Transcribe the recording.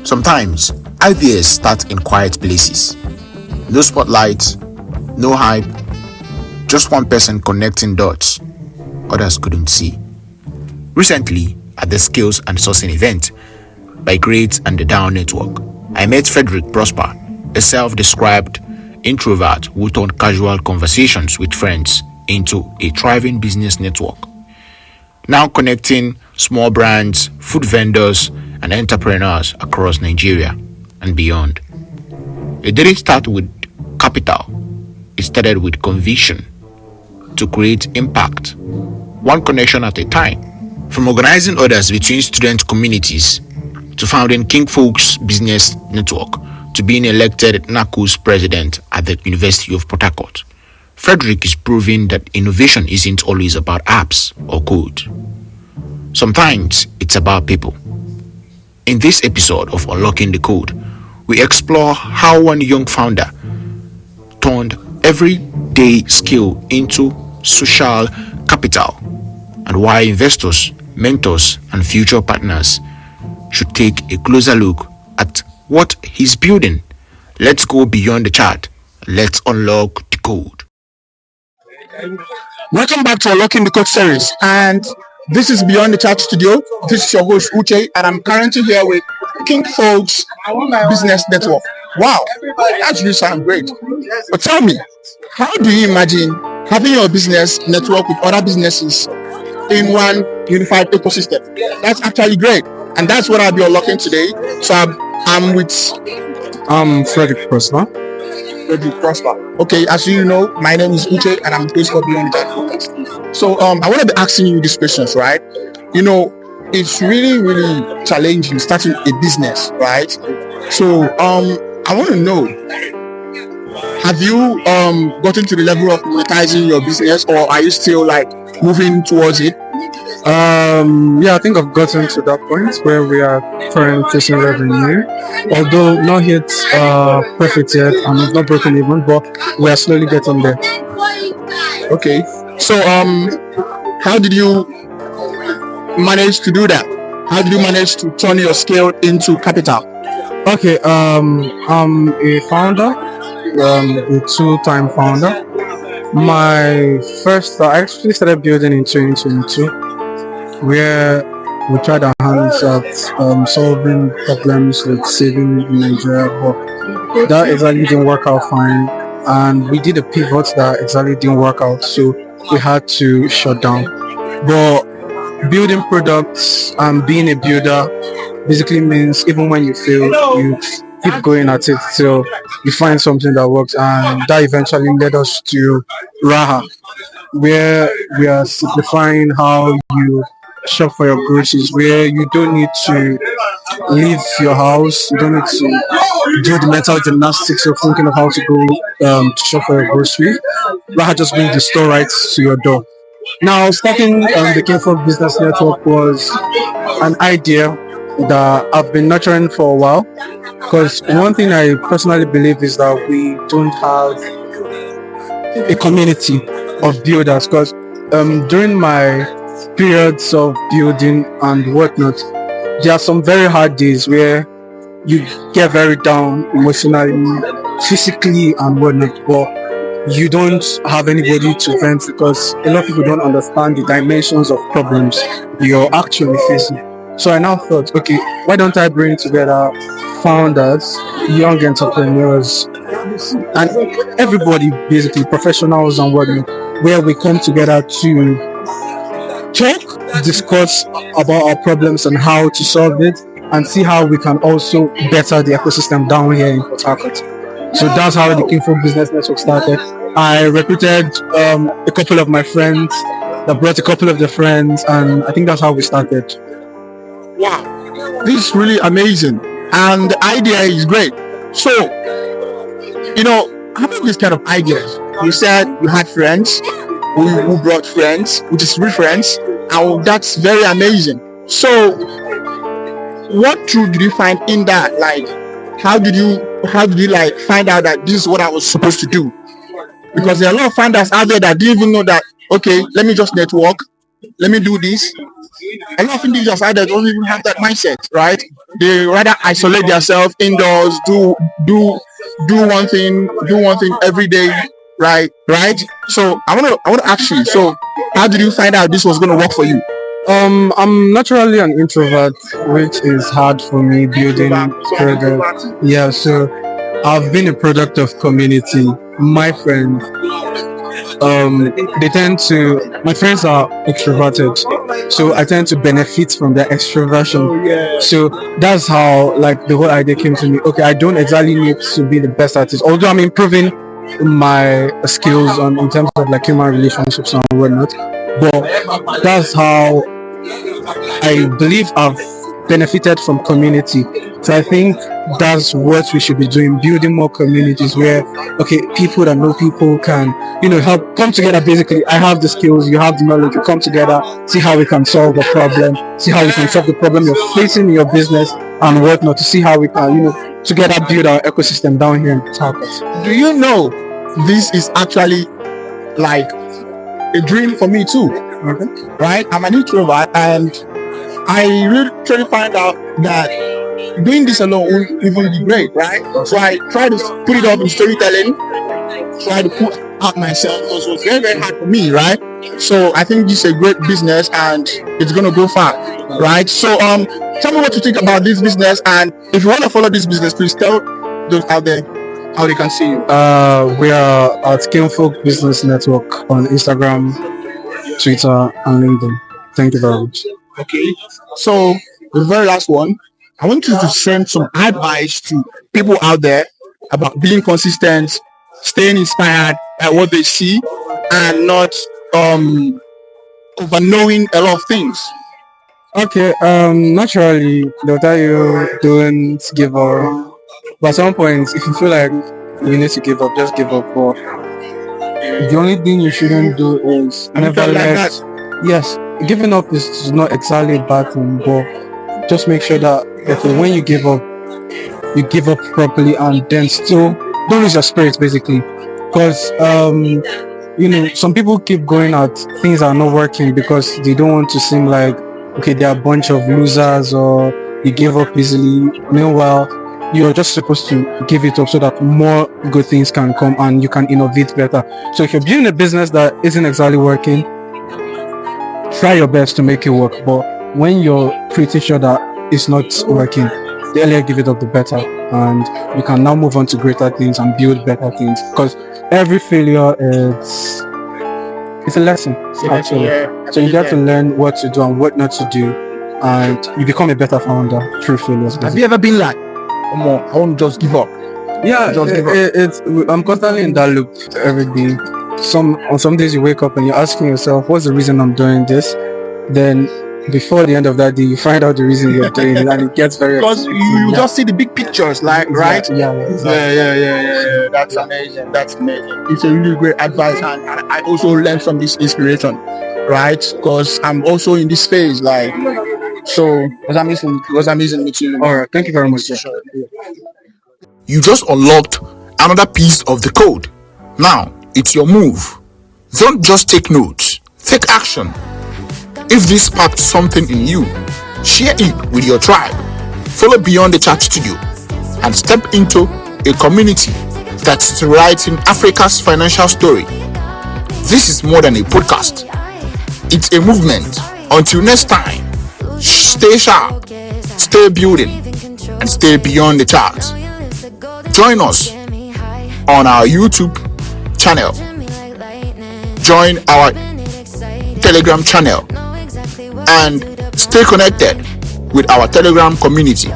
Sometimes, ideas start in quiet places. No spotlight, no hype, just one person connecting dots others couldn't see. Recently, at the Skills and Sourcing event by Great and the Down Network, I met Frederick Prosper, a self-described introvert who turned casual conversations with friends into a thriving business network, now connecting small brands, food vendors, and entrepreneurs across Nigeria and beyond. It didn't start with capital, it started with conviction to create impact, one connection at a time. From organizing others between student communities to founding Kinfolk Business Network to being elected NACOS President at the University of Port Harcourt, Frederick is proving that innovation isn't always about apps or code. Sometimes it's about people. In this episode of Unlocking the Code, we explore how one young founder turned everyday skill into social capital and why investors, mentors, and future partners should take a closer look at what he's building. Let's go beyond the chart. Let's unlock the code. Welcome back to Unlocking the Code series, and this is Beyond the Chat Studio. This is your host Uche, and I'm currently here with Kinfolk Business Network. Wow, that actually sounds great. But tell me, how do you imagine having your business network with other businesses in one unified ecosystem? That's actually great, and that's what I'll be unlocking today. So I'm with Frederick Prosper. Frederick Prosper. Okay, as you know, my name is Uche, and I'm the host for Beyond the Chat podcast. So I want to be asking you these questions, right? You know, it's really challenging starting a business, right? So I want to know, have you gotten to the level of monetizing your business, or are you still like moving towards it? Yeah, I think I've gotten to that point where we are currently facing revenue, although not yet perfect yet, and it's not broken even, but we are slowly getting there. Okay, so how did you manage to do that? How did you manage to turn your skill into capital? Okay, I'm a founder, a two-time founder. My first, I actually started building in 2022, where we tried our hands at solving problems with saving in Nigeria, but that exactly didn't work out fine, and we did a pivot that exactly didn't work out, so we had to shut down. But building products and being a builder basically means even when you fail, you keep going at it till you find something that works, and that eventually led us to Raha, where we are simplifying how you shop for your groceries, where you don't need to leave your house, you don't need to do the mental gymnastics of thinking of how to go to shop for your groceries. Raha just brings the store right to your door. Now, starting the Kinfolk Business Network was an idea that I've been nurturing for a while, because one thing I personally believe is that we don't have a community of builders, because during my periods of building and whatnot, there are some very hard days where you get very down emotionally, physically and whatnot, but you don't have anybody to vent, because a lot of people don't understand the dimensions of problems you're actually facing. So I now thought, okay, why don't I bring together founders, young entrepreneurs, and everybody, basically professionals and whatnot, where we come together to talk, discuss about our problems and how to solve it, and see how we can also better the ecosystem down here in Port Harcourt. So that's how the Kinfolk Business Network started. I recruited a couple of my friends that brought a couple of their friends, and I think that's how we started. Wow, this is really amazing, and the idea is great. So, you know, having this kind of ideas, you said you had friends who brought friends, which is real friends, and that's very amazing. So, what truth did you find in that? Like, how did you like find out that this is what I was supposed to do? Because there are a lot of founders out there that didn't even know that, okay, let me just network, let me do this, A lot of individuals out there don't even have that mindset, right? They rather isolate themselves indoors, do one thing every day, right. So I want to ask you. So, how did you find out this was going to work for you? I'm naturally an introvert, which is hard for me building product. Yeah, so I've been a product of community. My friends, they tend to. My friends are extroverted, so I tend to benefit from their extroversion. So that's how like the whole idea came to me. Okay, I don't exactly need to be the best artist, although I'm improving my skills on in terms of like human relationships and whatnot. But that's how I believe I've benefited from community. So I think that's what we should be doing, building more communities where, okay, people that know people can, help come together. Basically, I have the skills, you have the knowledge, you come together, see how we can solve a problem, see how we can solve the problem you're facing in your business and whatnot, to see how we can, together build our ecosystem down here in Port Harcourt. Do you know this is actually like a dream for me too? Right? I'm an introvert, and I really try to find out that doing this alone won't even be great, right? So I try to put it up in storytelling, try to put out myself, because it was very, very hard for me, right? So I think this is a great business and it's gonna go far, right? So tell me what you think about this business, and if you want to follow this business, please tell those out there how they can see you. We are at Kinfolk Business Network on Instagram, Twitter, and LinkedIn. Thank you very much. Okay, so the very last one, I want you to send some advice to people out there about being consistent, staying inspired by what they see, and not over knowing a lot of things. Okay, naturally they'll tell you don't give up. But at some point, if you feel like you need to give up, just give up. But the only thing you shouldn't do is never let. Yes, giving up is not exactly a bad thing, but just make sure that when you give up properly, and then still don't lose your spirit, basically. Because some people keep going at things that are not working because they don't want to seem like, okay, they're a bunch of losers or they give up easily. Meanwhile, you're just supposed to give it up so that more good things can come and you can innovate better. So if you're building a business that isn't exactly working, try your best to make it work. But when you're pretty sure that it's not working, the earlier you give it up, the better. And you can now move on to greater things and build better things. Because every failure is a lesson, actually. So you get to learn what to do and what not to do, and you become a better founder through failures. Have you ever been like, I won't just give up? Yeah, I'm constantly in that loop every day. On some days you wake up and you're asking yourself, what's the reason I'm doing this? Then before the end of that day, you find out the reason you're doing it, and it gets very because you just see the big pictures, like, right? Yeah. That's amazing. It's a really great advice, and I also learned from this inspiration, right? Because I'm also in this phase, like, so it was amazing meeting you. All right, thank you very much. You just unlocked another piece of the code. Now it's your move. Don't just take notes, take action. If this sparked something in you, share it with your tribe. Follow Beyond the Chat Studio and step into a community that's writing Africa's financial story. This is more than a podcast. It's a movement. Until next time, stay sharp, stay building, and stay beyond the chart. Join us on our YouTube channel. Join our Telegram channel and stay connected with our Telegram community.